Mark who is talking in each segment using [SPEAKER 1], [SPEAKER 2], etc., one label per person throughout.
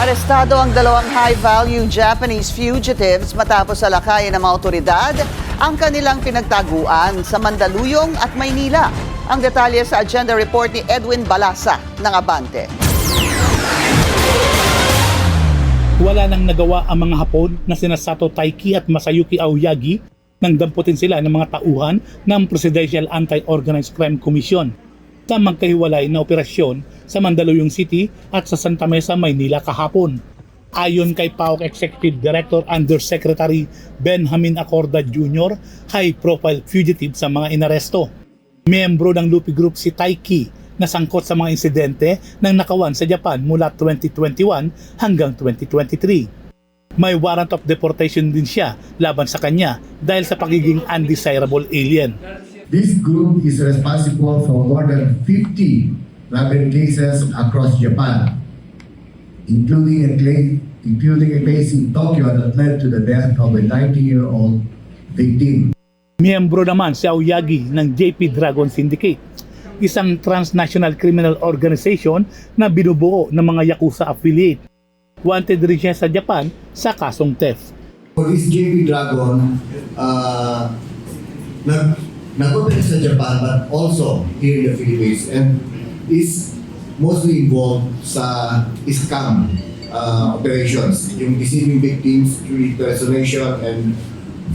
[SPEAKER 1] Arestado ang dalawang high-value Japanese fugitives matapos salakayin ng mga otoridad ang kanilang pinagtaguan sa Mandaluyong at Maynila. Ang detalye sa agenda report ni Edwin Balasa ng Abante.
[SPEAKER 2] Wala nang nagawa ang mga Hapon na sina Sato Taiki at Masayuki Aoyagi nang damputin sila ng mga tauhan ng Presidential Anti-Organized Crime Commission sa magkahiwalay na operasyon sa Mandaluyong City at sa Santa Mesa, Maynila kahapon. Ayon kay PAOK Executive Director Undersecretary Benjamin Acorda Jr., high-profile fugitive sa mga inaresto. Miyembro ng Lupi Group si Taiki na sangkot sa mga insidente ng nakawan sa Japan mula 2021 hanggang 2023. May warrant of deportation din siya laban sa kanya dahil sa pagiging undesirable alien.
[SPEAKER 3] This group is responsible for more than 50 robbery cases across Japan, including a case in Tokyo that led to the death of a 19-year-old victim.
[SPEAKER 2] Miyembro naman si Aoyagi ng JP Dragon Syndicate, isang transnational criminal organization na binubuo ng mga Yakuza affiliate. Wanted rin siya sa Japan sa kasong theft.
[SPEAKER 3] For this JP Dragon, nag-operate sa Japan but also here in the Philippines and is mostly involved sa scam operations, yung deceiving victims through impersonation and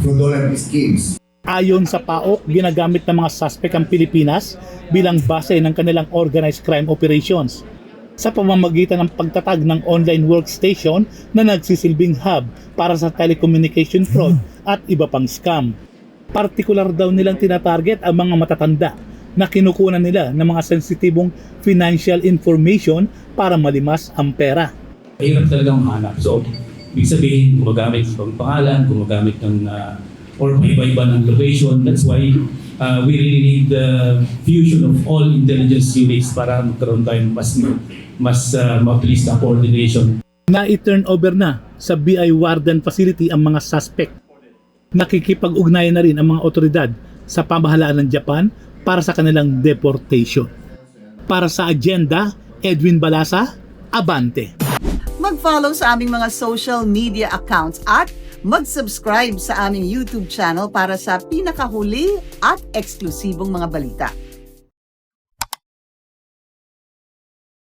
[SPEAKER 3] fraudulent schemes.
[SPEAKER 2] Ayon sa PAOK, ginagamit ng mga suspect ang Pilipinas bilang base ng kanilang organized crime operations sa pamamagitan ng pagtatag ng online workstation na nagsisilbing hub para sa telecommunication fraud at iba pang scam. Partikular daw nilang tinatarget ang mga matatanda na kinukunan nila ng mga sensitibong financial information para malimas ang pera.
[SPEAKER 4] Mahirap talagang hanap. So, ibig sabihin, gumagamit ng pangalan, gumagamit ng or iba-iba ng location. That's why we really need the fusion of all intelligence units para magkaroon tayo mas mabilis na coordination.
[SPEAKER 2] Na-turn over na sa BI Warden Facility ang mga suspect. Nakikipag-ugnayan na rin ang mga otoridad sa pamahalaan ng Japan para sa kanilang deportation. Para sa agenda, Edwin Balasa, Abante.
[SPEAKER 1] Mag-follow sa aming mga social media accounts at mag-subscribe sa aming YouTube channel para sa pinakahuli at eksklusibong mga balita.